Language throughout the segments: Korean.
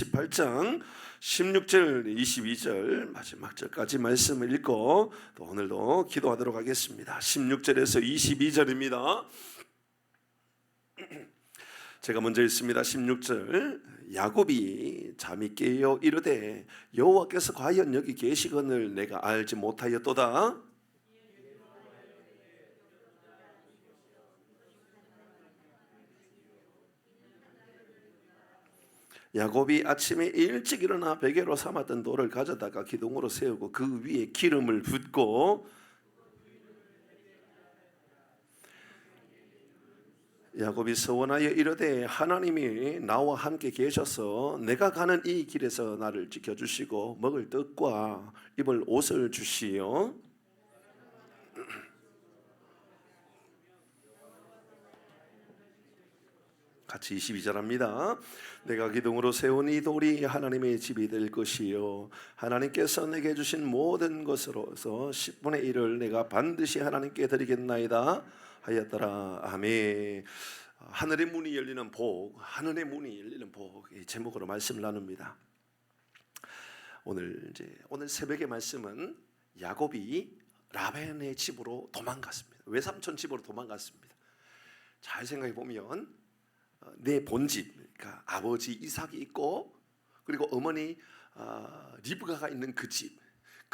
18장 16절 22절 마지막 절까지 말씀을 읽고 또 오늘도 기도하도록 하겠습니다. 16절에서 22절입니다. 제가 먼저 읽습니다. 16절 야곱이 잠이 깨어 이르되 여호와께서 과연 여기 계시거늘 내가 알지 못하였도다. 야곱이 아침에 일찍 일어나 베개로 삼았던 돌을 가져다가 기둥으로 세우고 그 위에 기름을 붓고 야곱이 서원하여 이르되 하나님이 나와 함께 계셔서 내가 가는 이 길에서 나를 지켜주시고 먹을 떡과 입을 옷을 주시오. 같이 22절 합니다. 내가 기둥으로 세운 이 돌이 하나님의 집이 될 것이요 하나님께서 내게 주신 모든 것으로서 10분의 1을 내가 반드시 하나님께 드리겠나이다 하였더라. 아멘. 하늘의 문이 열리는 복, 하늘의 문이 열리는 복, 이 제목으로 말씀을 나눕니다. 오늘 새벽의 말씀은 야곱이 라반의 집으로 도망갔습니다. 외삼촌 집으로 도망갔습니다. 잘 생각해 보면 내 본집, 그러니까 아버지 이삭이 있고 그리고 어머니 리브가가 있는 그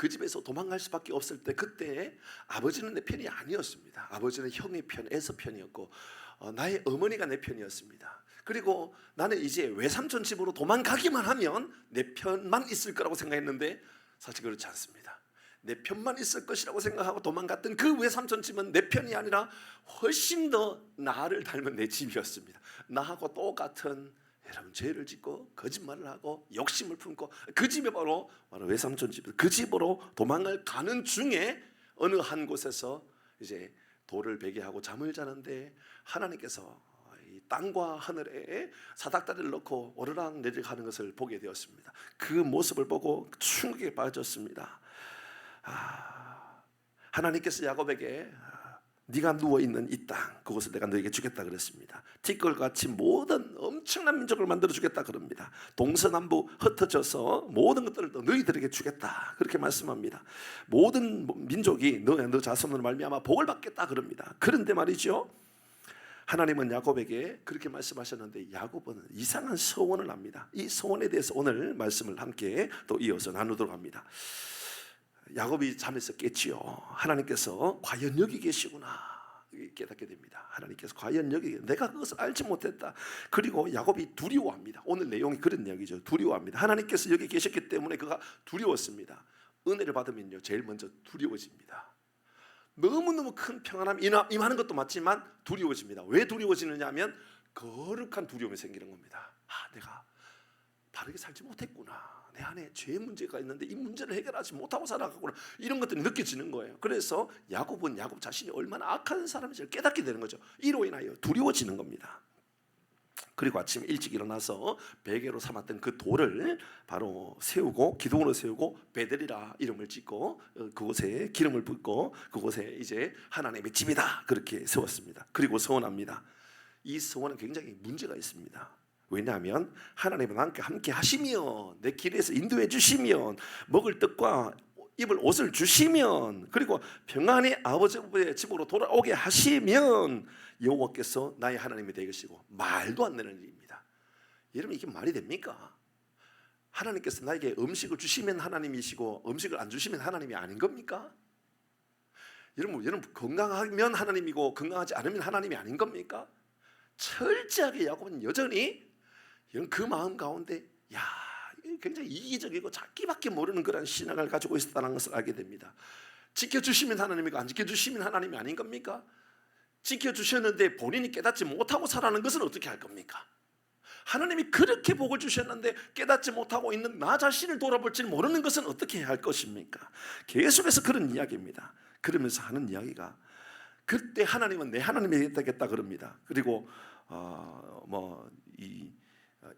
집에서 도망갈 수밖에 없을 때 그때 아버지는 내 편이 아니었습니다. 아버지는 형의 편, 에서 편이었고 나의 어머니가 내 편이었습니다. 그리고 나는 이제 외삼촌 집으로 도망가기만 하면 내 편만 있을 거라고 생각했는데 사실 그렇지 않습니다. 내 편만 있을 것이라고 생각하고 도망갔던 그 외삼촌 집은 내 편이 아니라 훨씬 더 나를 닮은 내 집이었습니다. 나하고 똑같은 여러분 죄를 짓고 거짓말을 하고 욕심을 품고 그 집이 바로 외삼촌 집, 그 집으로 도망을 가는 중에 어느 한 곳에서 이제 돌을 베개하고 잠을 자는데 하나님께서 이 땅과 하늘에 사닥다리를 놓고 오르락 내리락 하는 것을 보게 되었습니다. 그 모습을 보고 충격에 빠졌습니다. 하나님께서 야곱에게 네가 누워있는 이 땅 그것을 내가 너에게 주겠다 그랬습니다. 티끌같이 모든 엄청난 민족을 만들어 주겠다 그럽니다. 동서남북 흩어져서 모든 것들을 너희들에게 주겠다 그렇게 말씀합니다. 모든 민족이 너 자손으로 말미암아 복을 받겠다 그럽니다. 그런데 말이죠, 하나님은 야곱에게 그렇게 말씀하셨는데 야곱은 이상한 서원을 합니다. 이 서원에 대해서 오늘 말씀을 함께 또 이어서 나누도록 합니다. 야곱이 잠에서 깼지요. 하나님께서 과연 여기 계시구나 깨닫게 됩니다. 하나님께서 과연 여기, 내가 그것을 알지 못했다. 그리고 야곱이 두려워합니다. 오늘 내용이 그런 내용이죠. 두려워합니다. 하나님께서 여기 계셨기 때문에 그가 두려웠습니다. 은혜를 받으면요 제일 먼저 두려워집니다. 너무너무 큰 평안함이 임하는 것도 맞지만 두려워집니다. 왜 두려워지느냐 하면 거룩한 두려움이 생기는 겁니다. 내가 바르게 살지 못했구나. 내 안에 죄 문제가 있는데 이 문제를 해결하지 못하고 살아가구나. 이런 것들이 느껴지는 거예요. 그래서 야곱은 야곱 자신이 얼마나 악한 사람인지를 깨닫게 되는 거죠. 이로 인하여 두려워지는 겁니다. 그리고 아침 일찍 일어나서 베개로 삼았던 그 돌을 바로 세우고 기둥으로 세우고 베델이라 이름을 짓고 그곳에 기름을 붓고 그곳에 이제 하나님의 집이다 그렇게 세웠습니다. 그리고 서원합니다. 이 서원은 굉장히 문제가 있습니다. 왜냐하면 하나님은 함께 하시면, 내 길에서 인도해 주시면, 먹을 떡과 입을 옷을 주시면, 그리고 평안히 아버지의 집으로 돌아오게 하시면 여호와께서 나의 하나님이 되시고, 말도 안 되는 일입니다. 여러분 이게 말이 됩니까? 하나님께서 나에게 음식을 주시면 하나님이시고 음식을 안 주시면 하나님이 아닌 겁니까? 여러분 건강하면 하나님이고 건강하지 않으면 하나님이 아닌 겁니까? 철저하게 야곱은 여전히 그 마음 가운데 굉장히 이기적이고 자기밖에 모르는 그런 신앙을 가지고 있었다는 것을 알게 됩니다. 지켜주시면 하나님이고 안 지켜주시면 하나님이 아닌 겁니까? 지켜주셨는데 본인이 깨닫지 못하고 살아가는 것은 어떻게 할 겁니까? 하나님이 그렇게 복을 주셨는데 깨닫지 못하고 있는 나 자신을 돌아볼 줄 모르는 것은 어떻게 해야 할 것입니까? 계속해서 그런 이야기입니다. 그러면서 하는 이야기가 그때 하나님은 내 하나님이 되겠다 그럽니다. 그리고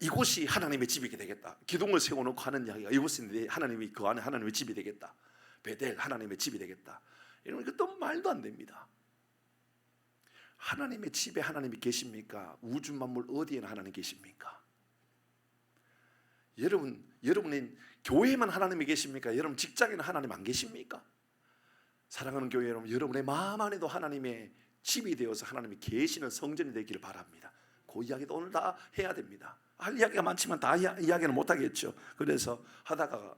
이곳이 하나님의 집이 되겠다. 기둥을 세워놓고 하는 이야기가 이곳이 하나님이 그 안에 하나님의 집이 되겠다. 베델 하나님의 집이 되겠다. 이러면 그것도 말도 안 됩니다. 하나님의 집에 하나님이 계십니까? 우주 만물 어디에나 하나님 계십니까? 여러분의 교회만 하나님이 계십니까? 여러분 직장에는 하나님 안 계십니까? 사랑하는 교회 여러분, 여러분의 마음 안에도 하나님의 집이 되어서 하나님이 계시는 성전이 되기를 바랍니다. 그 이야기도 오늘 다 해야 됩니다. 할 이야기가 많지만 다 이야기는 못하겠죠. 그래서 하다가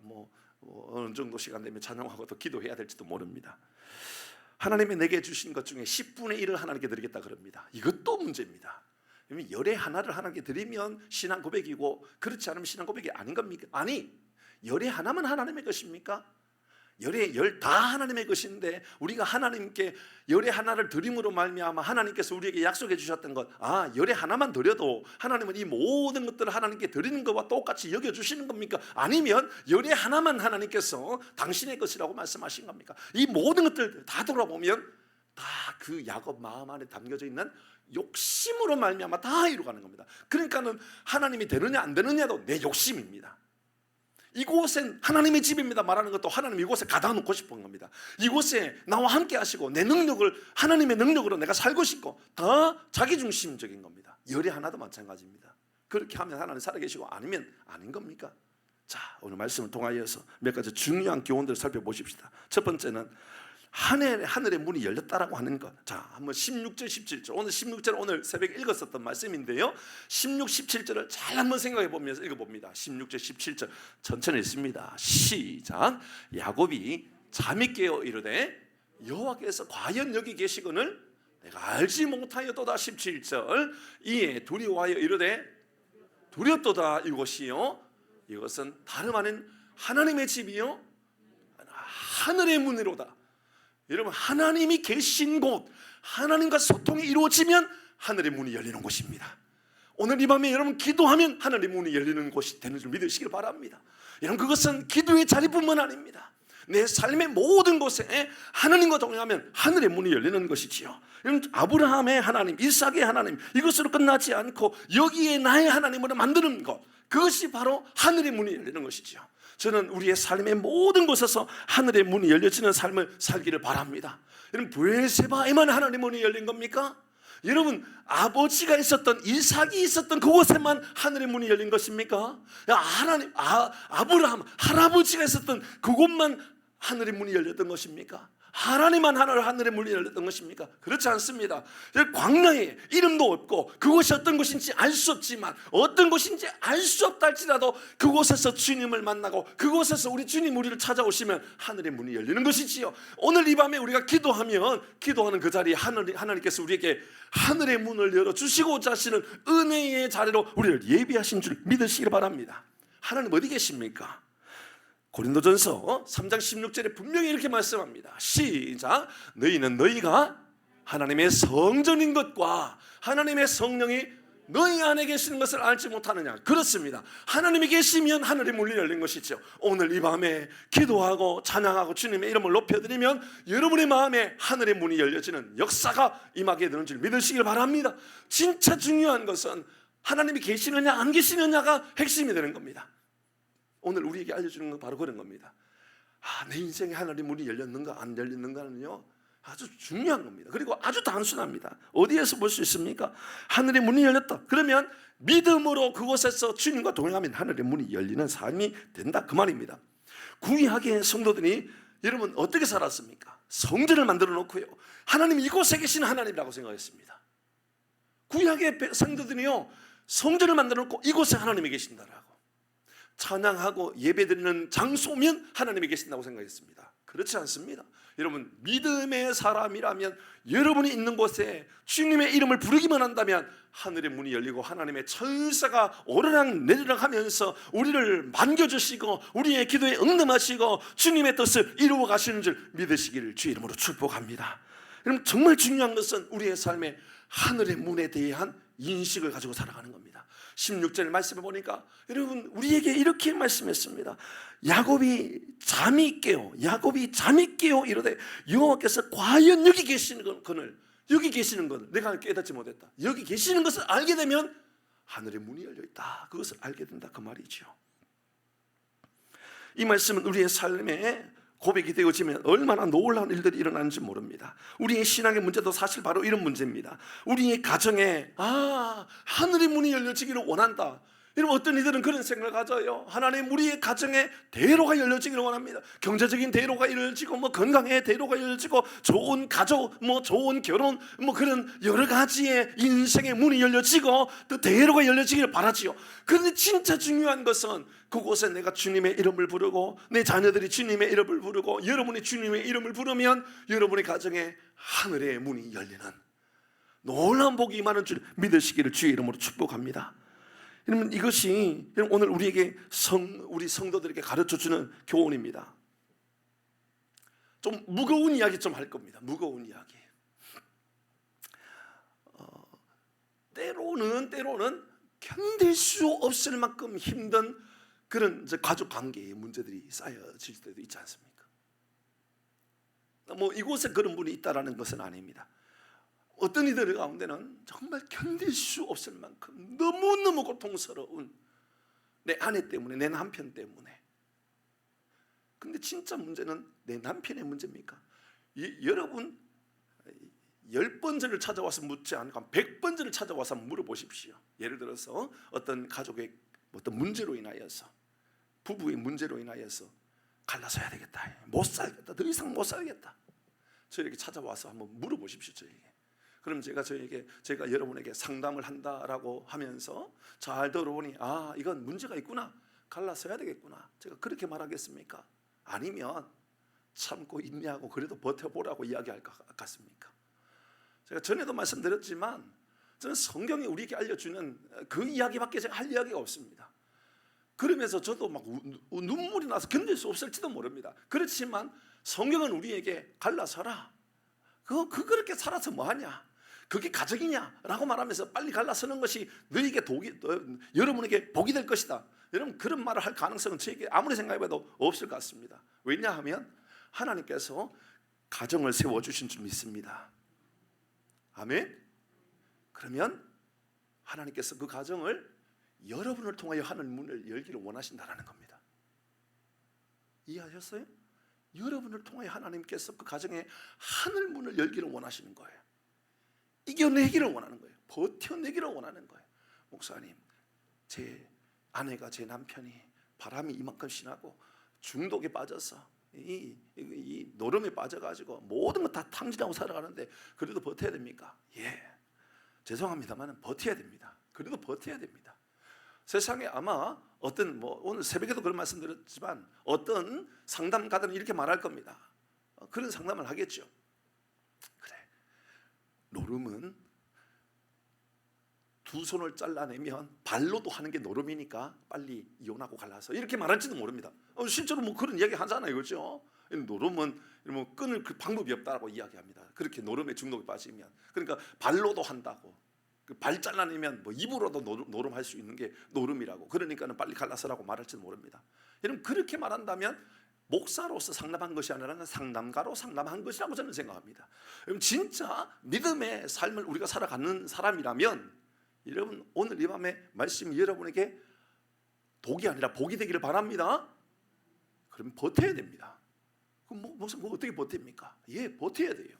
어느 정도 시간 되면 찬양하고 또 기도해야 될지도 모릅니다. 하나님이 내게 주신 것 중에 10분의 1을 하나님께 드리겠다 그럽니다. 이것도 문제입니다. 열의 하나를 하나님께 드리면 신앙 고백이고, 그렇지 않으면 신앙 고백이 아닌 겁니까? 아니, 열의 하나만 하나님의 것입니까? 열의 열 다 하나님의 것인데, 우리가 하나님께 열의 하나를 드림으로 말미암아 하나님께서 우리에게 약속해 주셨던 것, 열의 하나만 드려도 하나님은 이 모든 것들을 하나님께 드리는 것과 똑같이 여겨주시는 겁니까? 아니면 열의 하나만 하나님께서 당신의 것이라고 말씀하신 겁니까? 이 모든 것들 다 돌아보면 다 그 야곱 마음 안에 담겨져 있는 욕심으로 말미암아 다 이루어가는 겁니다. 그러니까는 하나님이 되느냐 안 되느냐도 내 욕심입니다. 이곳은 하나님의 집입니다 말하는 것도 하나님 이곳에 가다 놓고 싶은 겁니다. 이곳에 나와 함께 하시고 내 능력을, 하나님의 능력으로 내가 살고 싶고, 다 자기중심적인 겁니다. 열이 하나도 마찬가지입니다. 그렇게 하면 하나님 살아계시고, 아니면 아닌 겁니까? 자, 오늘 말씀을 통하여서 몇 가지 중요한 교훈들을 살펴보십시다. 첫 번째는 하늘의 문이 열렸다라고 하는 것. 자, 한번 16절 17절, 오늘 16절 오늘 새벽에 읽었었던 말씀인데요, 16, 17절을 잘 한번 생각해 보면서 읽어봅니다. 16절 17절 천천히 읽습니다. 시작. 야곱이 잠이 깨어 이르되 여호와께서 과연 여기 계시거늘 내가 알지 못하였도다. 17절 이에 두려워하여 이르되 두렵도다. 이곳이요, 이것은 다름 아닌 하나님의 집이요 하늘의 문이로다. 여러분, 하나님이 계신 곳, 하나님과 소통이 이루어지면 하늘의 문이 열리는 곳입니다. 오늘 이 밤에 여러분 기도하면 하늘의 문이 열리는 곳이 되는 줄 믿으시길 바랍니다. 여러분, 그것은 기도의 자리뿐만 아닙니다. 내 삶의 모든 곳에 하나님과 동행하면 하늘의 문이 열리는 것이지요. 여러분, 아브라함의 하나님, 이삭의 하나님, 이것으로 끝나지 않고 여기에 나의 하나님으로 만드는 것, 그것이 바로 하늘의 문이 열리는 것이지요. 저는 우리의 삶의 모든 곳에서 하늘의 문이 열려지는 삶을 살기를 바랍니다. 여러분, 브엘세바에만 하늘의 문이 열린 겁니까? 여러분, 아버지가 있었던, 이삭이 있었던 그곳에만 하늘의 문이 열린 것입니까? 아브라함 할아버지가 있었던 그곳만 하늘의 문이 열렸던 것입니까? 하나님만 하늘의 문이 열렸던 것입니까? 그렇지 않습니다. 광야에 이름도 없고 그곳이 어떤 곳인지 알 수 없지만, 어떤 곳인지 알 수 없다 할지라도 그곳에서 주님을 만나고 그곳에서 우리 주님 우리를 찾아오시면 하늘의 문이 열리는 것이지요. 오늘 이 밤에 우리가 기도하는 그 자리에 하나님께서 우리에게 하늘의 문을 열어주시고자 하시는 은혜의 자리로 우리를 예비하신 줄 믿으시길 바랍니다. 하나님 어디 계십니까? 고린도전서 3장 16절에 분명히 이렇게 말씀합니다. 시작. 너희는 너희가 하나님의 성전인 것과 하나님의 성령이 너희 안에 계시는 것을 알지 못하느냐. 그렇습니다. 하나님이 계시면 하늘의 문이 열린 것이죠. 오늘 이 밤에 기도하고 찬양하고 주님의 이름을 높여드리면 여러분의 마음에 하늘의 문이 열려지는 역사가 임하게 되는 줄 믿으시길 바랍니다. 진짜 중요한 것은 하나님이 계시느냐 안 계시느냐가 핵심이 되는 겁니다. 오늘 우리에게 알려주는 건 바로 그런 겁니다. 내 인생에 하늘의 문이 열렸는가 안 열렸는가는요 아주 중요한 겁니다. 그리고 아주 단순합니다. 어디에서 볼 수 있습니까? 하늘의 문이 열렸다. 그러면 믿음으로 그곳에서 주님과 동행하면 하늘의 문이 열리는 삶이 된다, 그 말입니다. 구약의 성도들이 여러분 어떻게 살았습니까? 성전을 만들어 놓고요, 하나님 이곳에 계신 하나님이라고 생각했습니다. 구약의 성도들이요, 성전을 만들어 놓고 이곳에 하나님이 계신다라고, 찬양하고 예배드리는 장소면 하나님이 계신다고 생각했습니다. 그렇지 않습니다. 여러분, 믿음의 사람이라면 여러분이 있는 곳에 주님의 이름을 부르기만 한다면 하늘의 문이 열리고 하나님의 천사가 오르락 내리락 하면서 우리를 만져주시고 우리의 기도에 응답하시고 주님의 뜻을 이루어 가시는 줄 믿으시기를 주의 이름으로 축복합니다. 여러분, 정말 중요한 것은 우리의 삶에 하늘의 문에 대한 인식을 가지고 살아가는 겁니다. 16절 말씀해 보니까 여러분 우리에게 이렇게 말씀했습니다. 야곱이 잠이 깨어 이르되 여호와께서 과연 여기 계시는 것을 내가 깨닫지 못했다. 여기 계시는 것을 알게 되면 하늘의 문이 열려 있다, 그것을 알게 된다, 그 말이죠. 이 말씀은 우리의 삶에 고백이 되어지면 얼마나 놀라운 일들이 일어나는지 모릅니다. 우리의 신앙의 문제도 사실 바로 이런 문제입니다. 우리의 가정에 하늘의 문이 열려지기를 원한다. 여러분, 어떤 이들은 그런 생각을 가져요. 하나님, 우리의 가정에 대로가 열려지기를 원합니다. 경제적인 대로가 열려지고, 건강의 대로가 열려지고, 좋은 가족, 좋은 결혼, 그런 여러 가지의 인생의 문이 열려지고, 또 대로가 열려지기를 바라지요. 그런데 진짜 중요한 것은 그곳에 내가 주님의 이름을 부르고, 내 자녀들이 주님의 이름을 부르고, 여러분이 주님의 이름을 부르면 여러분의 가정에 하늘의 문이 열리는 놀라운 복이 임하는 줄 믿으시기를 주의 이름으로 축복합니다. 여러분, 이것이 오늘 우리에게 우리 성도들에게 가르쳐주는 교훈입니다. 좀 무거운 이야기 좀 할 겁니다. 무거운 이야기. 때로는 견딜 수 없을 만큼 힘든 그런 가족 관계의 문제들이 쌓여질 때도 있지 않습니까? 이곳에 그런 분이 있다라는 것은 아닙니다. 어떤 이들 가운데는 정말 견딜 수 없을 만큼 너무너무 고통스러운 내 아내 때문에, 내 남편 때문에. 근데 진짜 문제는 내 남편의 문제입니까? 여러분 10번 저를 찾아와서 묻지 않고 100번 저를 찾아와서 물어보십시오. 예를 들어서 어떤 가족의 어떤 문제로 인하여서, 부부의 문제로 인하여서 갈라서야 되겠다, 못 살겠다, 더 이상 못 살겠다, 저에게 찾아와서 한번 물어보십시오. 저에게. 그럼 제가 여러분에게 상담을 한다라고 하면서 잘 들어보니, 이건 문제가 있구나, 갈라서야 되겠구나, 제가 그렇게 말하겠습니까? 아니면 참고 인내하고 그래도 버텨보라고 이야기할 것 같습니까? 제가 전에도 말씀드렸지만 저는 성경이 우리에게 알려주는 그 이야기밖에 제가 할 이야기가 없습니다. 그러면서 저도 막 눈물이 나서 견딜 수 없을지도 모릅니다. 그렇지만 성경은 우리에게 갈라서라, 그렇게 살아서 뭐하냐, 그게 가정이냐 라고 말하면서 빨리 갈라서는 것이 너에게 여러분에게 복이 될 것이다, 여러분 그런 말을 할 가능성은 저에게 아무리 생각해봐도 없을 것 같습니다. 왜냐하면 하나님께서 가정을 세워주신 줄 믿습니다. 아멘. 그러면 하나님께서 그 가정을 여러분을 통하여 하늘 문을 열기를 원하신다는 겁니다. 이해하셨어요? 여러분을 통하여 하나님께서 그 가정에 하늘 문을 열기를 원하시는 거예요. 이겨내기를 원하는 거예요. 버텨내기를 원하는 거예요. 목사님, 제 아내가, 제 남편이 바람이 이만큼 심하고 중독에 빠져서 이 노름에 빠져가지고 모든 거 다 탕진하고 살아가는데 그래도 버텨야 됩니까? 예, 죄송합니다만 버텨야 됩니다. 그래도 버텨야 됩니다. 세상에 아마 오늘 새벽에도 그런 말씀 드렸지만 어떤 상담가들은 이렇게 말할 겁니다. 그런 상담을 하겠죠. 그래, 노름은 두 손을 잘라내면 발로도 하는 게 노름이니까 빨리 이혼하고 갈라서, 이렇게 말할지도 모릅니다. 실제로 그런 이야기 하잖아요, 그렇죠? 노름은 끊을 그 방법이 없다라고 이야기합니다. 그렇게 노름에 중독에 빠지면, 그러니까 발로도 한다고, 발 잘라내면 입으로도 노름할 수 있는 게 노름이라고, 그러니까는 빨리 갈라서라고 말할지도 모릅니다. 여러분, 그렇게 말한다면 목사로서 상담한 것이 아니라 상담가로 상담한 것이라고 저는 생각합니다. 여러분, 진짜 믿음의 삶을 우리가 살아가는 사람이라면 여러분, 오늘 이 밤에 말씀이 여러분에게 독이 아니라 복이 되기를 바랍니다. 그럼 버텨야 됩니다. 그럼 어떻게 버팁니까? 예, 버텨야 돼요.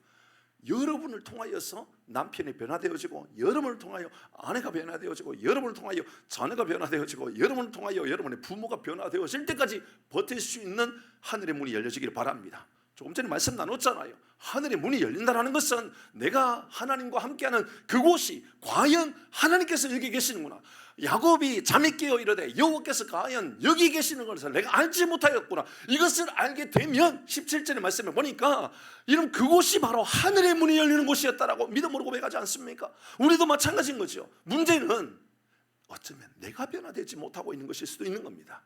여러분을 통하여서 남편이 변화되어지고, 여러분을 통하여 아내가 변화되어지고, 여러분을 통하여 자녀가 변화되어지고, 여러분을 통하여 여러분의 부모가 변화되어질 때까지 버틸 수 있는 하늘의 문이 열려지기를 바랍니다. 조금 전에 말씀 나눴잖아요. 하늘의 문이 열린다는 것은 내가 하나님과 함께하는 그곳이 과연 하나님께서 여기 계시는구나, 야곱이 잠이 깨어 이르되 여호와께서 과연 여기 계시는 것을 내가 알지 못하였구나, 이것을 알게 되면 17절의 말씀에 보니까 이런 그곳이 바로 하늘의 문이 열리는 곳이었다라고 믿음으로 고백하지 않습니까? 우리도 마찬가지인 거죠. 문제는 어쩌면 내가 변화되지 못하고 있는 것일 수도 있는 겁니다.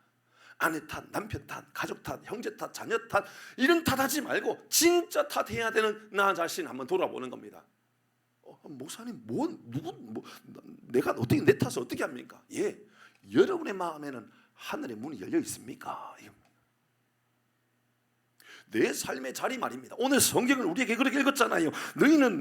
아내 탓, 남편 탓, 가족 탓, 형제 탓, 자녀 탓, 이런 탓하지 말고 진짜 탓해야 되는 나 자신 한번 돌아보는 겁니다. 목사님, 내가 어떻게 내 탓을 어떻게 합니까? 예, 여러분의 마음에는 하늘의 문이 열려 있습니까? 내 삶의 자리 말입니다. 오늘 성경을 우리에게 그렇게 읽었잖아요.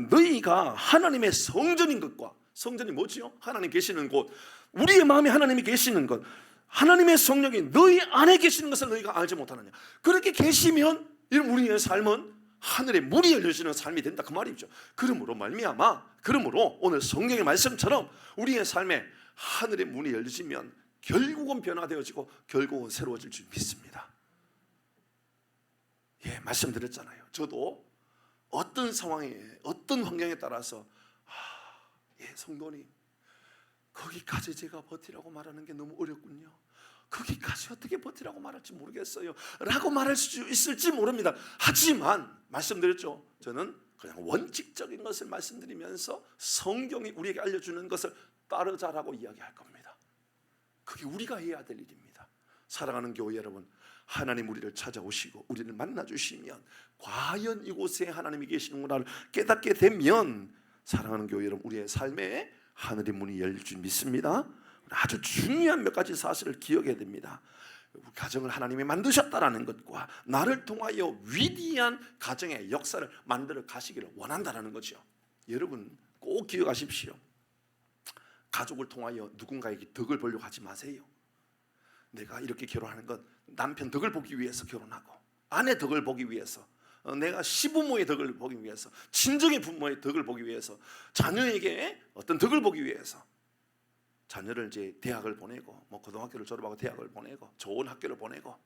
너희가 하나님의 성전인 것과, 성전이 뭐지요? 하나님 계시는 곳, 우리의 마음에 하나님이 계시는 것, 하나님의 성령이 너희 안에 계시는 것을 너희가 알지 못하느냐. 그렇게 계시면 이런 우리의 삶은 하늘의 문이 열려지는 삶이 된다, 그 말이죠. 그러므로 오늘 성경의 말씀처럼 우리의 삶에 하늘의 문이 열리면 결국은 변화되어지고 결국은 새로워질 줄 믿습니다. 예, 말씀드렸잖아요. 저도 어떤 상황에 어떤 환경에 따라서 예, 성도님 거기까지 제가 버티라고 말하는 게 너무 어렵군요. 거기까지 어떻게 버티라고 말할지 모르겠어요 라고 말할 수 있을지 모릅니다. 하지만 말씀드렸죠. 저는 그냥 원칙적인 것을 말씀드리면서 성경이 우리에게 알려주는 것을 따르자라고 이야기할 겁니다. 그게 우리가 해야 될 일입니다. 사랑하는 교회 여러분, 하나님 우리를 찾아오시고 우리를 만나주시면 과연 이곳에 하나님이 계시는구나를 깨닫게 되면 사랑하는 교회 여러분, 우리의 삶에 하늘의 문이 열릴 줄 믿습니다. 아주 중요한 몇 가지 사실을 기억해야 됩니다. 가정을 하나님이 만드셨다라는 것과 나를 통하여 위대한 가정의 역사를 만들어 가시기를 원한다라는 거죠. 여러분 꼭 기억하십시오. 가족을 통하여 누군가에게 덕을 보려고 하지 마세요. 내가 이렇게 결혼하는 건 남편 덕을 보기 위해서 결혼하고, 아내 덕을 보기 위해서, 내가 시부모의 덕을 보기 위해서, 친정의 부모의 덕을 보기 위해서, 자녀에게 어떤 덕을 보기 위해서 자녀를 이제 대학을 보내고, 뭐 고등학교를 졸업하고 대학을 보내고 좋은 학교를 보내고,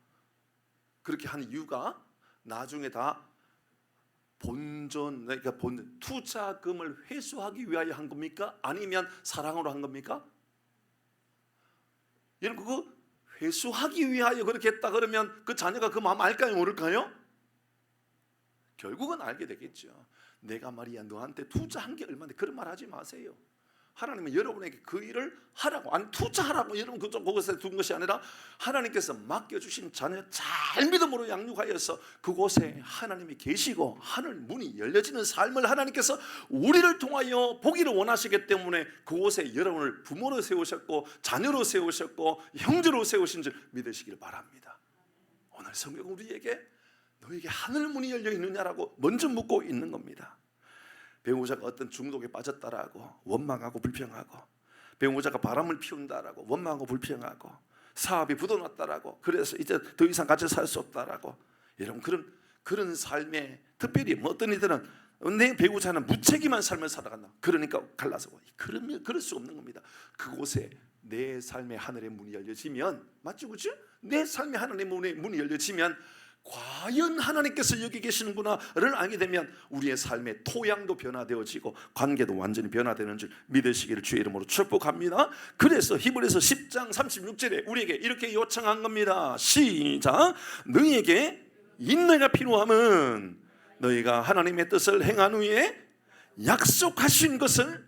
그렇게 한 이유가 나중에 다 본전, 그러니까 투자금을 회수하기 위하여 한 겁니까? 아니면 사랑으로 한 겁니까? 여러분 그거 회수하기 위하여 그렇게 했다 그러면 그 자녀가 그 마음 알까요 모를까요? 결국은 알게 되겠죠. 내가 말이야 너한테 투자한 게 얼마인데 그런 말 하지 마세요. 하나님은 여러분에게 그 일을 하라고, 아니 투자하라고 여러분 그곳에 둔 것이 아니라 하나님께서 맡겨주신 자녀 잘 믿음으로 양육하여서 그곳에 하나님이 계시고 하늘 문이 열려지는 삶을 하나님께서 우리를 통하여 보기를 원하시기 때문에 그곳에 여러분을 부모로 세우셨고 자녀로 세우셨고 형제로 세우신 줄 믿으시길 바랍니다. 오늘 성경은 우리에게 너에게 하늘 문이 열려 있느냐라고 먼저 묻고 있는 겁니다. 배우자가 어떤 중독에 빠졌다라고 원망하고 불평하고, 배우자가 바람을 피운다라고 원망하고 불평하고, 사업이 부도났다라고 그래서 이제 더 이상 같이 살 수 없다라고, 여러분 그런 삶에 특별히 뭐 어떤 이들은 내 배우자는 무책임한 삶을 살아간다 그러니까 갈라서고, 그러면 그럴 수 없는 겁니다. 그곳에 내 삶의 하늘의 문이 열려지면, 맞죠, 그렇죠? 내 삶의 하늘의 문이 열려지면 과연 하나님께서 여기 계시는구나를 알게 되면 우리의 삶의 토양도 변화되어지고 관계도 완전히 변화되는 줄 믿으시기를 주의 이름으로 축복합니다. 그래서 히브리서 10장 36절에 우리에게 이렇게 요청한 겁니다. 시작. 너희에게 인내가 필요함은 너희가 하나님의 뜻을 행한 후에 약속하신 것을,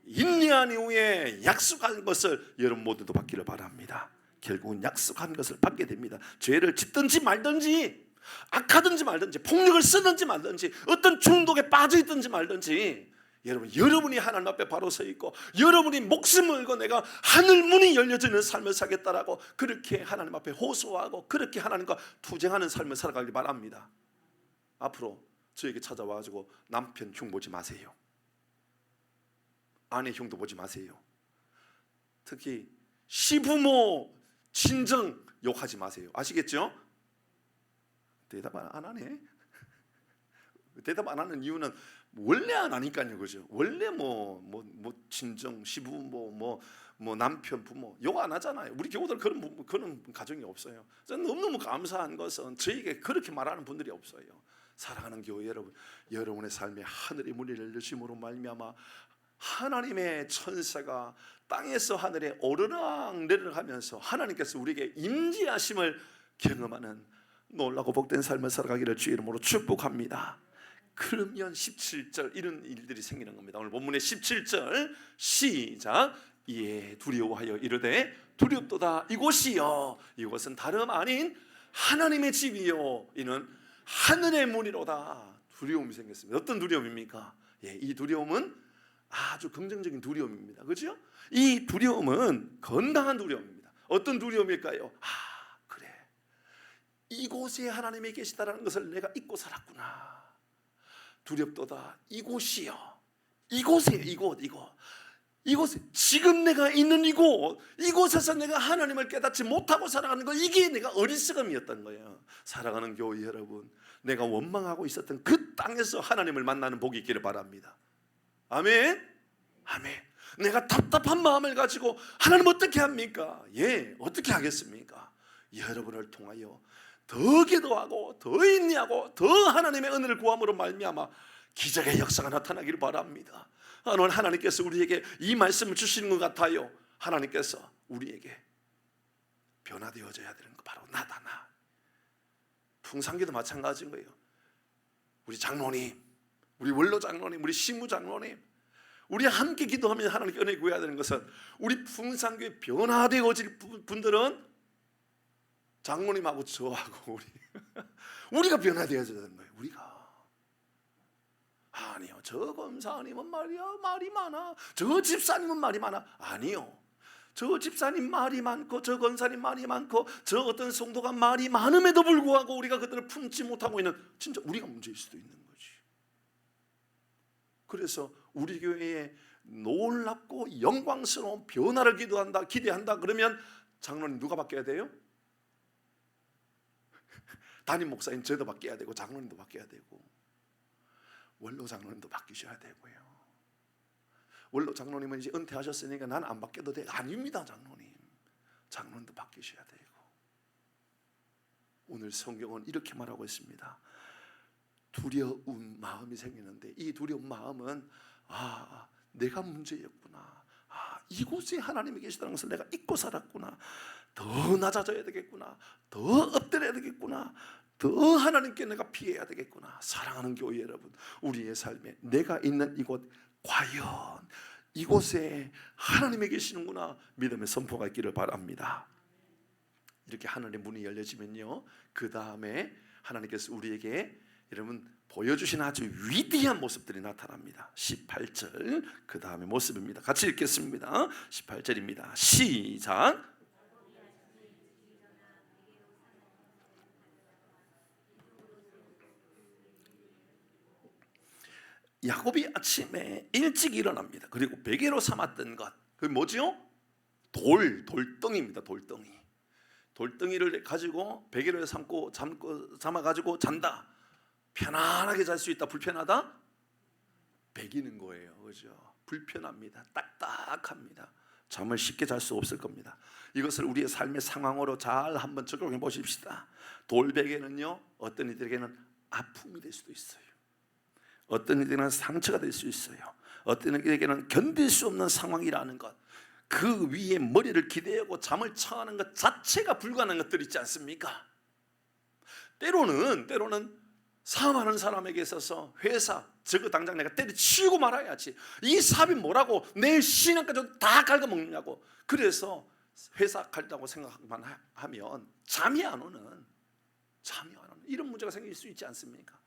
인내한 이후에 약속한 것을 여러분 모두도 받기를 바랍니다. 결국은 약속한 것을 받게 됩니다. 죄를 짓든지 말든지, 악하든지 말든지, 폭력을 쓰든지 말든지, 어떤 중독에 빠져 있든지 말든지, 여러분이 하나님 앞에 바로 서 있고 여러분이 목숨을 걸고 내가 하늘 문이 열려지는 삶을 살겠다라고 그렇게 하나님 앞에 호소하고 그렇게 하나님과 투쟁하는 삶을 살아가길 바랍니다. 앞으로 저에게 찾아와가지고 남편 흉 보지 마세요. 아내 흉도 보지 마세요. 특히 시부모 친정 욕하지 마세요. 아시겠죠? 대답 안 하네. 대답 안 하는 이유는 원래 안 하니까요, 그죠? 원래 뭐 친정, 시부모, 뭐 남편, 부모 욕 안 하잖아요. 우리 교우들 그런 가정이 없어요. 저는 너무너무 감사한 것은 저에게 그렇게 말하는 분들이 없어요. 사랑하는 교회 여러분, 여러분의 삶에 하늘의 문이 열려짐으로 말미암아 하나님의 천사가 땅에서 하늘에 오르락 내리락 하면서 하나님께서 우리에게 임재하심을 경험하는 놀라고 복된 삶을 살아가기를 주의 이름으로 축복합니다. 그러면 17절 이런 일들이 생기는 겁니다. 오늘 본문의 17절 시작. 이에 두려워하여 이르되 두렵도다. 이곳이요, 이곳은 다름 아닌 하나님의 집이요, 이는 하늘의 문이로다. 두려움이 생겼습니다. 어떤 두려움입니까? 이 두려움은 아주 긍정적인 두려움입니다. 그렇죠? 이 두려움은 건강한 두려움입니다. 어떤 두려움일까요? 그래, 이곳에 하나님이 계시다라는 것을 내가 잊고 살았구나. 두렵도다. 이곳이요, 이곳에 이곳에 지금 내가 있는 이곳에서 내가 하나님을 깨닫지 못하고 살아가는 거, 이게 내가 어리석음이었던 거예요. 사랑하는 교회 여러분, 내가 원망하고 있었던 그 땅에서 하나님을 만나는 복이 있기를 바랍니다. 아멘. 아멘. 내가 답답한 마음을 가지고 하나님 어떻게 합니까? 예, 어떻게 하겠습니까? 여러분을 통하여 더 기도하고 더 인내하고 더 하나님의 은혜를 구함으로 말미암아 기적의 역사가 나타나기를 바랍니다. 오늘 하나님께서 우리에게 이 말씀을 주시는 것 같아요. 하나님께서 우리에게 변화되어져야 되는 거 바로 나다, 나. 풍산기도 마찬가지인 거예요. 우리 장로님, 우리 원로 장로님, 우리 시무 장로님, 우리 함께 기도하며 하나님께 은혜 구해야 되는 것은 우리 풍산교회 변화되어질 분들은 장로님하고 저하고 우리가 변화되어져야 되는 거예요. 우리가. 아니요, 저 검사님은 말이 많아, 저 집사님은 말이 많아. 아니요, 저 집사님 말이 많고 저 권사님 말이 많고 저 어떤 성도가 말이 많음에도 불구하고 우리가 그들을 품지 못하고 있는, 진짜 우리가 문제일 수도 있는 거지. 그래서 우리 교회에 놀랍고 영광스러운 변화를 기대한다 그러면 장로님 누가 바뀌어야 돼요? 담임 목사님 저도 바뀌어야 되고 장로님도 바뀌어야 되고 원로 장로님도 바뀌셔야 되고요. 원로 장로님은 이제 은퇴하셨으니까 난 안 바뀌어도 돼. 아닙니다. 장로님도 바뀌셔야 되고. 오늘 성경은 이렇게 말하고 있습니다. 두려운 마음이 생기는데 이 두려운 마음은 내가 문제였구나, 이곳에 하나님이 계시다는 것을 내가 잊고 살았구나, 더 낮아져야 되겠구나, 더 엎드려야 되겠구나, 더 하나님께 내가 피해야 되겠구나. 사랑하는 교회 여러분, 우리의 삶에 내가 있는 이곳, 과연 이곳에 하나님이 계시는구나 믿음의 선포가 있기를 바랍니다. 이렇게 하늘의 문이 열려지면요, 그 다음에 하나님께서 우리에게 여러분 보여주신 아주 위대한 모습들이 나타납니다. 18절 그 다음의 모습입니다. 같이 읽겠습니다. 18절입니다. 시작. 야곱이 아침에 일찍 일어납니다. 그리고 베개로 삼았던 것, 그게 뭐죠? 돌덩이입니다. 돌덩이를 가지고 베개로 삼아가지고 잔다. 편안하게 잘 수 있다. 불편하다? 베기는 거예요. 그죠? 불편합니다. 딱딱합니다. 잠을 쉽게 잘 수 없을 겁니다. 이것을 우리의 삶의 상황으로 잘 한번 적용해 보십시다. 돌베개는요, 어떤 이들에게는 아픔이 될 수도 있어요. 어떤 이들에게는 상처가 될 수 있어요. 어떤 이들에게는 견딜 수 없는 상황이라는 것, 그 위에 머리를 기대고 잠을 청하는 것 자체가 불가능한 것들 있지 않습니까? 때로는 사업하는 사람에게 있어서 회사, 저거 당장 내가 때려치우고 말아야지, 이 사업이 뭐라고 내일 신앙까지 다 갉아먹느냐고, 그래서 회사 갈다고 생각만 하면 잠이 안 오는 이런 문제가 생길 수 있지 않습니까?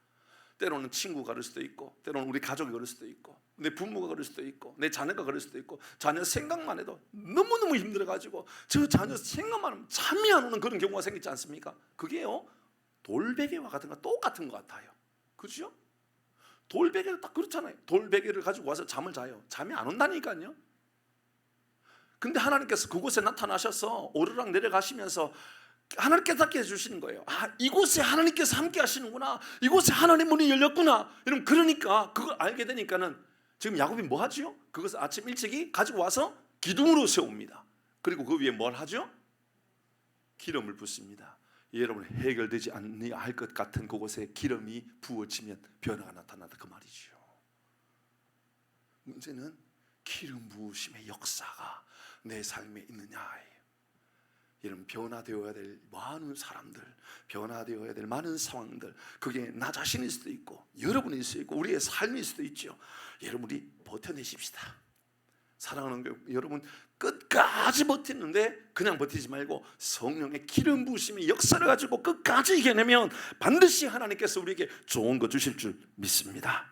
때로는 친구가 그럴 수도 있고, 때로는 우리 가족이 그럴 수도 있고, 내 부모가 그럴 수도 있고, 내 자녀가 그럴 수도 있고, 자녀 생각만 해도 너무너무 힘들어가지고 저 자녀 생각만 하면 잠이 안 오는 그런 경우가 생기지 않습니까? 그게요, 돌베개와 같은 거 똑같은 것 같아요. 그렇죠? 돌베개는 딱 그렇잖아요. 돌베개를 가지고 와서 잠을 자요. 잠이 안 온다니까요. 근데 하나님께서 그곳에 나타나셔서 오르락 내려가시면서 하나님 깨닫게 해주시는 거예요. 이곳에 하나님께서 함께 하시는구나, 이곳에 하나님 문이 열렸구나. 여러분, 그러니까 그걸 알게 되니까는 지금 야곱이 뭐 하죠? 그것을 아침 일찍이 가지고 와서 기둥으로 세웁니다. 그리고 그 위에 뭘 하죠? 기름을 붓습니다. 여러분, 해결되지 않아야 할 것 같은 그곳에 기름이 부어지면 변화가 나타난다, 그 말이죠. 문제는 기름 부으심의 역사가 내 삶에 있느냐예요. 이런 변화되어야 될 많은 사람들, 변화되어야 될 많은 상황들, 그게 나 자신일 수도 있고 여러분일 수도 있고 우리의 삶일 수도 있죠. 여러분이 버텨내십시다. 사랑하는 교회 여러분, 끝까지 버티는데 그냥 버티지 말고 성령의 기름 부으심의 역사를 가지고 끝까지 이겨내면 반드시 하나님께서 우리에게 좋은 거 주실 줄 믿습니다.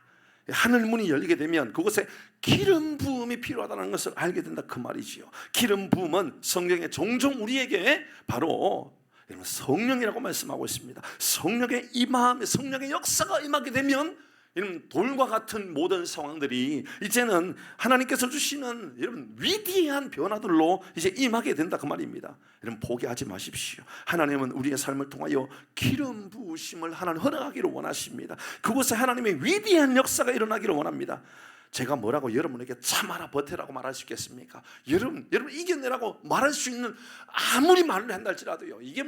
하늘 문이 열리게 되면 그곳에 기름 부음이 필요하다는 것을 알게 된다, 그 말이지요. 기름 부음은 성경에 종종 우리에게 바로 성령이라고 말씀하고 있습니다. 성령의 임함, 성령의 역사가 임하게 되면 여러분, 돌과 같은 모든 상황들이 이제는 하나님께서 주시는 여러분 위대한 변화들로 이제 임하게 된다, 그 말입니다. 여러분, 포기하지 마십시오. 하나님은 우리의 삶을 통하여 기름 부으심을 하나님 허락하기를 원하십니다. 그곳에 하나님의 위대한 역사가 일어나기를 원합니다. 제가 뭐라고 여러분에게 참아라 버텨라고 말할 수 있겠습니까? 여러분 이겨내라고 말할 수 있는 아무리 말을 한다 할지라도요, 이게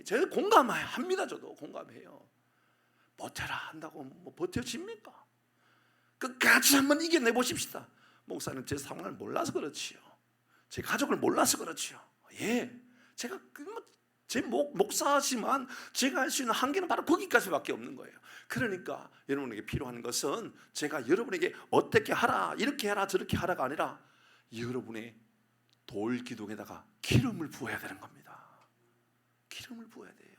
제가 공감합니다. 저도 공감해요. 버텨라 한다고 버텨집니까? 끝까지 한번 이겨내 보십시다. 목사님, 제 상황을 몰라서 그렇지요, 제 가족을 몰라서 그렇지요. 제가 제 목사지만 제가 할 수 있는 한계는 바로 거기까지밖에 없는 거예요. 그러니까 여러분에게 필요한 것은 제가 여러분에게 어떻게 하라, 이렇게 하라, 저렇게 하라가 아니라 여러분의 돌기둥에다가 기름을 부어야 되는 겁니다. 기름을 부어야 돼요.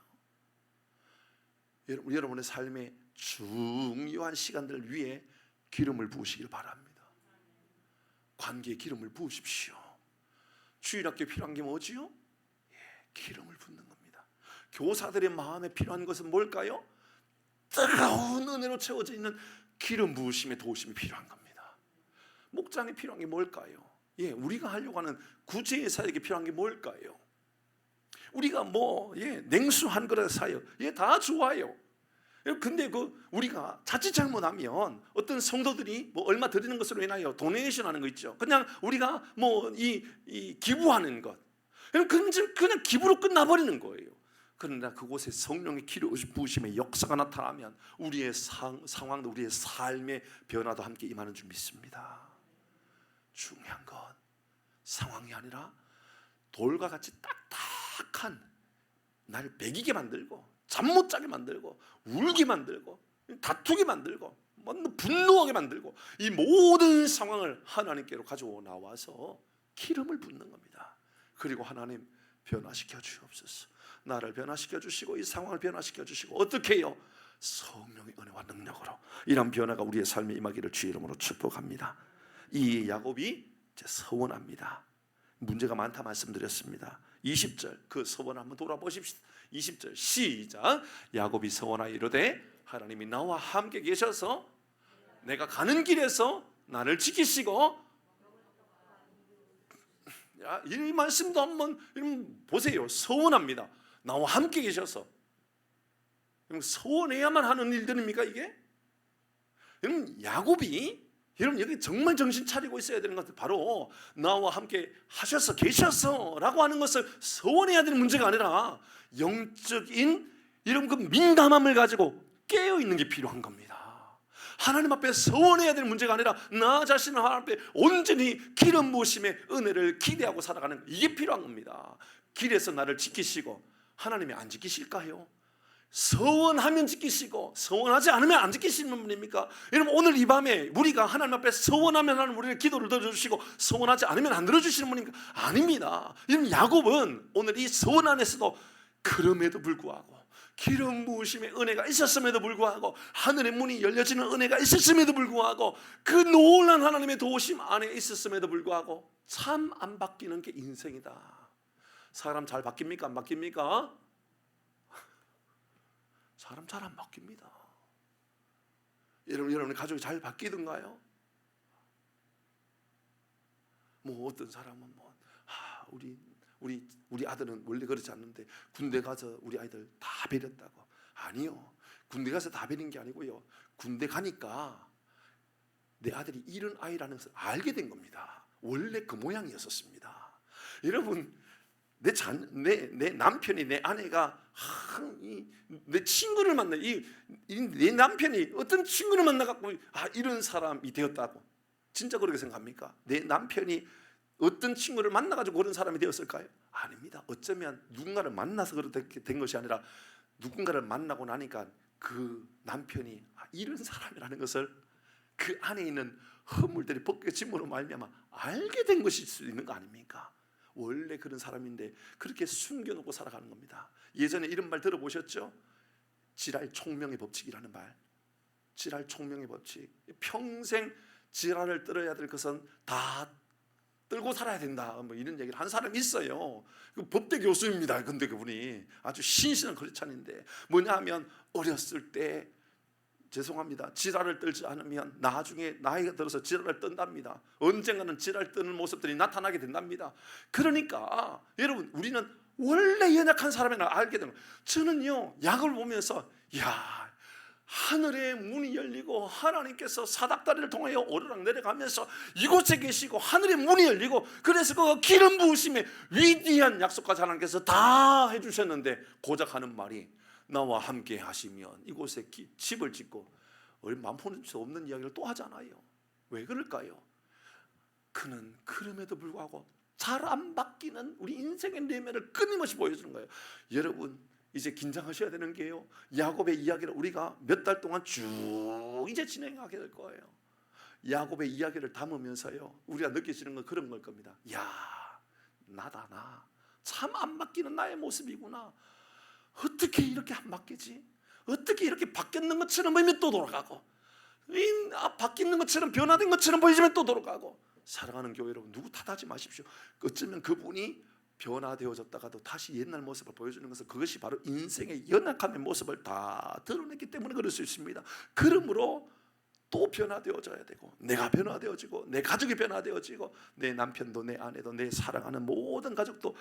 여러분의 삶의 중요한 시간들 위에 기름을 부으시길 바랍니다. 관계에 기름을 부으십시오. 주일학교에 필요한 게 뭐지요? 기름을 붓는 겁니다. 교사들의 마음에 필요한 것은 뭘까요? 뜨거운 은혜로 채워져 있는 기름 부으심의 도우심이 필요한 겁니다. 목장에 필요한 게 뭘까요? 우리가 하려고 하는 구제의 사역에 필요한 게 뭘까요? 우리가 냉수 한 그릇 사역, 다 좋아요. 근데 우리가 자칫 잘못하면 어떤 성도들이 얼마 드리는 것으로 인하여 도네이션 하는 거 있죠. 그냥 우리가 이 기부하는 것, 그냥 기부로 끝나버리는 거예요. 그러나 그곳에 성령의 기름 부으심의 역사가 나타나면 우리의 상황도, 우리의 삶의 변화도 함께 임하는 줄 믿습니다. 중요한 건 상황이 아니라 돌과 같이 딱딱한 나를 배기게 만들고 잠 못 자게 만들고 울게 만들고 다투게 만들고 분노하게 만들고 이 모든 상황을 하나님께로 가지고 나와서 기름을 붓는 겁니다. 그리고 하나님, 변화시켜 주옵소서. 나를 변화시켜 주시고 이 상황을 변화시켜 주시고, 어떻게 해요? 성령의 은혜와 능력으로 이런 변화가 우리의 삶에 임하기를 주의 이름으로 축복합니다. 이 야곱이 서원합니다. 문제가 많다 말씀드렸습니다. 20절 그 서원 한번 돌아보십시다. 20절 시작. 야곱이 서원하여 이르되 하나님이 나와 함께 계셔서 내가 가는 길에서 나를 지키시고, 이 말씀도 한번 보세요. 서원합니다. 나와 함께 계셔서. 서원해야만 하는 일들입니까 이게? 여러분, 야곱이 여기 정말 정신 차리고 있어야 되는 것은 바로 나와 함께 하셔서 계셔서 라고 하는 것을 서원해야 되는 문제가 아니라 영적인 이런 그 민감함을 가지고 깨어있는 게 필요한 겁니다. 하나님 앞에 서원해야 될 문제가 아니라 나 자신을 하나님 앞에 온전히 기름 부으심의 은혜를 기대하고 살아가는, 이게 필요한 겁니다. 길에서 나를 지키시고, 하나님이 안 지키실까요? 서원하면 지키시고 서원하지 않으면 안 지키시는 분입니까? 여러분, 오늘 이 밤에 우리가 하나님 앞에 서원하면 하나님 우리의 기도를 들어주시고 서원하지 않으면 안 들어주시는 분입니까? 아닙니다. 여러분, 야곱은 오늘 이 서원 안에서도 그럼에도 불구하고 기름 부으심의 은혜가 있었음에도 불구하고 하늘의 문이 열려지는 은혜가 있었음에도 불구하고 그 놀라운 하나님의 도우심 안에 있었음에도 불구하고 참 안 바뀌는 게 인생이다. 사람 잘 바뀝니까? 안 바뀝니까? 사람 잘 안 바뀝니다. 여러분의 가족이 잘 바뀌던가요? 어떤 사람은 우리 아들은 원래 그렇지 않는데 군대 가서 우리 아이들 다 베렸다고. 아니요, 군대 가서 다 베린 게 아니고요, 군대 가니까 내 아들이 이런 아이라는 것을 알게 된 겁니다. 원래 그 모양이었었습니다. 여러분, 내 남편이, 내 아내가 내 친구를 만나, 내 남편이 어떤 친구를 만나갖고 이런 사람이 되었다고 진짜 그렇게 생각합니까? 내 남편이 어떤 친구를 만나가지고 그런 사람이 되었을까요? 아닙니다. 어쩌면 누군가를 만나서 그렇게 된 것이 아니라 누군가를 만나고 나니까 그 남편이 이런 사람이라는 것을 그 안에 있는 허물들이 벗겨짐으로 말미암아 알게 된 것일 수 있는 거 아닙니까? 원래 그런 사람인데 그렇게 숨겨놓고 살아가는 겁니다. 예전에 이런 말 들어보셨죠? 지랄 총명의 법칙이라는 말. 지랄 총명의 법칙. 평생 지랄을 떨어야 될 것은 다 떨고 살아야 된다, 이런 얘기를 한 사람이 있어요. 그 법대 교수입니다. 근데 그분이 아주 신실한 크리스찬인데 뭐냐 하면 어렸을 때 죄송합니다, 지랄을 떨지 않으면 나중에 나이가 들어서 지랄을 떤답니다. 언젠가는 지랄 떠는 모습들이 나타나게 된답니다. 그러니까 여러분, 우리는 원래 연약한 사람이라 알게 되는 거예요. 저는요, 약을 보면서 하늘의 문이 열리고 하나님께서 사닥다리를 통하여 오르락 내려가면서 이곳에 계시고 하늘의 문이 열리고 그래서 그 기름 부으심에 위대한 약속까지 하나님께서 다 해주셨는데 고작 하는 말이 나와 함께 하시면 이곳에 집을 짓고 만포는 수 없는 이야기를 또 하잖아요. 왜 그럴까요? 그는 그럼에도 불구하고 잘 안 바뀌는 우리 인생의 내면을 끊임없이 보여주는 거예요. 여러분 이제 긴장하셔야 되는 게요, 야곱의 이야기를 우리가 몇 달 동안 쭉 이제 진행하게 될 거예요. 야곱의 이야기를 담으면서요 우리가 느껴지는 건 그런 걸 겁니다. 야, 나다 나. 참 안 바뀌는 나의 모습이구나. 어떻게 이렇게 안 바뀌지? 어떻게 이렇게 바뀌는 것처럼 보이면 또 돌아가고 바뀌는 것처럼 변화된 것처럼 보이지만 또 돌아가고. 사랑하는 교회 여러분, 누구 탓하지 마십시오. 어쩌면 그분이 변화되어졌다가도 다시 옛날 모습을 보여주는 것은 그것이 바로 인생의 연약함의 모습을 다 드러냈기 때문에 그럴 수 있습니다. 그러므로 또 변화되어져야 되고, 내가 변화되어지고, 내 가족이 변화되어지고, 내 남편도 내 아내도 내 사랑하는 모든 가족도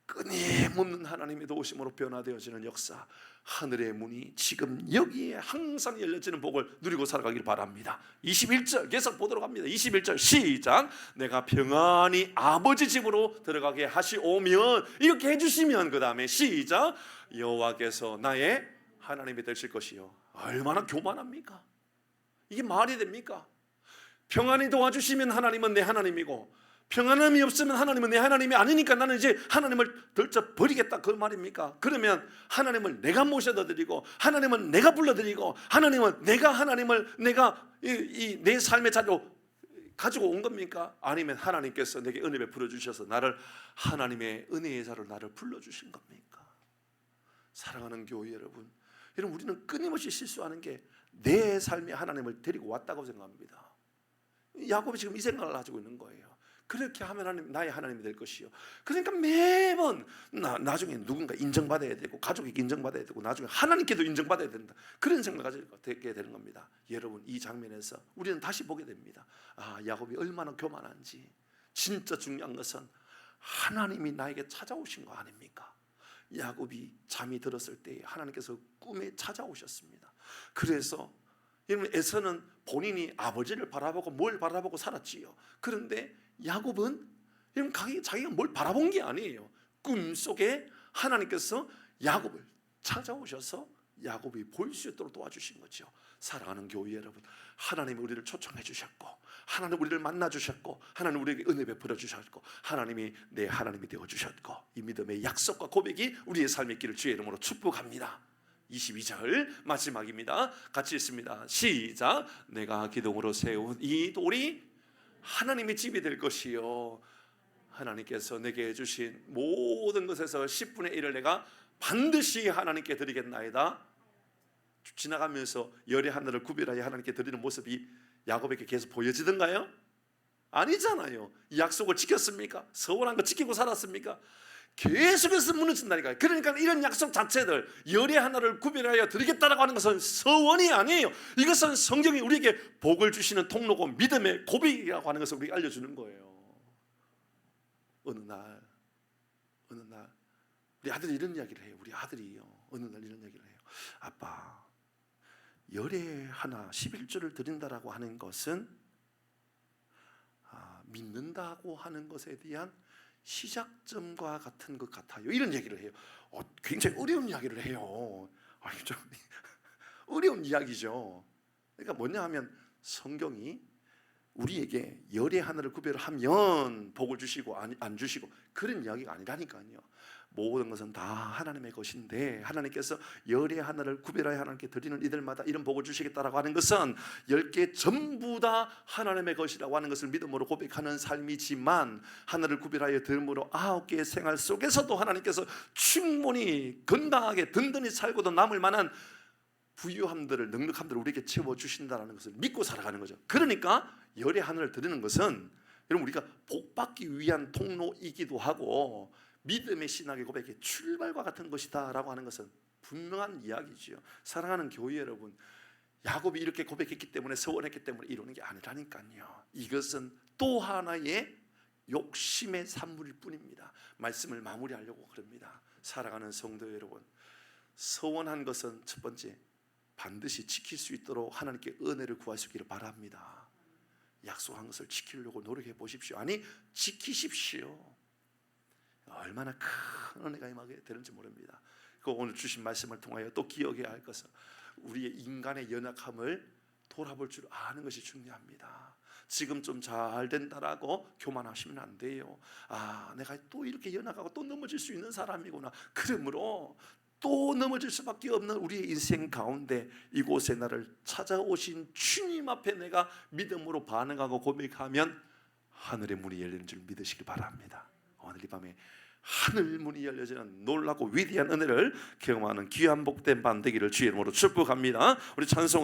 끊임없는 하나님의 도우심으로 변화되어지는 역사, 하늘의 문이 지금 여기에 항상 열려지는 복을 누리고 살아가길 바랍니다. 21절 계속 보도록 합니다. 21절 시작. 내가 평안히 아버지 집으로 들어가게 하시오면, 이렇게 해주시면 그 다음에 시작. 여호와께서 나의 하나님이 되실 것이요. 얼마나 교만합니까? 이게 말이 됩니까? 평안히 도와주시면 하나님은 내 하나님이고, 평안함이 없으면 하나님은 내 하나님이 아니니까 나는 이제 하나님을 덜쩍버리겠다, 그 말입니까? 그러면 하나님을 내가 모셔다 드리고, 하나님은 내가 불러드리고, 하나님은 하나님을 내가 내 삶의 자리로 가지고 온 겁니까? 아니면 하나님께서 내게 은혜 베풀어 주셔서 나를 하나님의 은혜의 자리로 나를 불러주신 겁니까? 사랑하는 교회 여러분, 우리는 끊임없이 실수하는 게 내 삶에 하나님을 데리고 왔다고 생각합니다. 야곱이 지금 이 생각을 가지고 있는 거예요. 그렇게 하면 하나님, 나의 하나님이 될 것이요. 그러니까 매번 나중에 누군가 인정받아야 되고, 가족이 인정받아야 되고, 나중에 하나님께도 인정받아야 된다, 그런 생각을 가지게 되는 겁니다. 여러분, 이 장면에서 우리는 다시 보게 됩니다. 야곱이 얼마나 교만한지. 진짜 중요한 것은 하나님이 나에게 찾아오신 거 아닙니까? 야곱이 잠이 들었을 때 하나님께서 꿈에 찾아오셨습니다. 그래서 여러분, 에서는 본인이 아버지를 바라보고 뭘 바라보고 살았지요. 그런데 야곱은 여러분, 자기가 뭘 바라본 게 아니에요. 꿈속에 하나님께서 야곱을 찾아오셔서 야곱이 볼 수 있도록 도와주신 거죠. 사랑하는 교회 여러분, 하나님이 우리를 초청해 주셨고, 하나님 우리를 만나 주셨고, 하나님 우리에게 은혜 베풀어 주셨고, 하나님이 내 하나님이 되어 주셨고, 이 믿음의 약속과 고백이 우리의 삶의 길을 주의 이름으로 축복합니다. 22절 마지막입니다. 같이 읽습니다. 시작. 내가 기둥으로 세운 이 돌이 하나님의 집이 될 것이요, 하나님께서 내게 해주신 모든 것에서 10분의 1을 내가 반드시 하나님께 드리겠나이다. 지나가면서 열의 하늘을 구별하여 하나님께 드리는 모습이 야곱에게 계속 보여지던가요? 아니잖아요. 이 약속을 지켰습니까? 서원한 거 지키고 살았습니까? 계속해서 무너진다니까요. 그러니까 이런 약속 자체들, 열의 하나를 구별하여 드리겠다라고 하는 것은 서원이 아니에요. 이것은 성경이 우리에게 복을 주시는 통로고 믿음의 고백이라고 하는 것을 우리에게 알려주는 거예요. 어느 날 우리 아들이 이런 이야기를 해요. 우리 아들이요, 어느 날 이런 이야기를 해요. 아빠, 열의 하나 11조를 드린다라고 하는 것은 믿는다고 하는 것에 대한 시작점과 같은 것 같아요. 이런 얘기를 해요. 굉장히 어려운 이야기를 해요. 좀 어려운 이야기죠. 그러니까 뭐냐 하면, 성경이 우리에게 열의 하늘을 구별하면 복을 주시고 안 주시고 그런 이야기가 아니라니까요. 모든 것은 다 하나님의 것인데, 하나님께서 열의 하늘을 구별하여 하나님께 드리는 이들마다 이런 복을 주시겠다라고 하는 것은 10개 전부 다 하나님의 것이라고 하는 것을 믿음으로 고백하는 삶이지만, 하늘을 구별하여 드림으로 9개의 생활 속에서도 하나님께서 충분히 건강하게 든든히 살고도 남을 만한 부유함들을, 넉넉함들을 우리에게 채워주신다는 것을 믿고 살아가는 거죠. 그러니까 열의 하늘을 드리는 것은 여러분, 우리가 복받기 위한 통로이기도 하고 믿음의 신학의 고백의 출발과 같은 것이다 라고 하는 것은 분명한 이야기지요. 사랑하는 교회 여러분, 야곱이 이렇게 고백했기 때문에, 서원했기 때문에 이루는 게 아니라니까요. 이것은 또 하나의 욕심의 산물일 뿐입니다. 말씀을 마무리하려고 그럽니다. 사랑하는 성도 여러분, 서원한 것은 첫 번째 반드시 지킬 수 있도록 하나님께 은혜를 구하시기를 바랍니다. 약속한 것을 지키려고 노력해 보십시오. 아니, 지키십시오. 얼마나 큰 은혜가 임하게 되는지 모릅니다. 그 오늘 주신 말씀을 통하여 또 기억해야 할 것은 우리의 인간의 연약함을 돌아볼 줄 아는 것이 중요합니다. 지금 좀 잘 된다라고 교만하시면 안 돼요. 아, 내가 또 이렇게 연약하고 또 넘어질 수 있는 사람이구나. 그러므로 또 넘어질 수밖에 없는 우리의 인생 가운데 이곳에 나를 찾아오신 주님 앞에 내가 믿음으로 반응하고 고백하면 하늘의 문이 열리는 줄 믿으시길 바랍니다. 오늘 이 밤에 하늘 문이 열려지는 놀랍고 위대한 은혜를 경험하는 귀한 복된 밤 되기를 주의 이름으로 축복합니다. 우리 찬송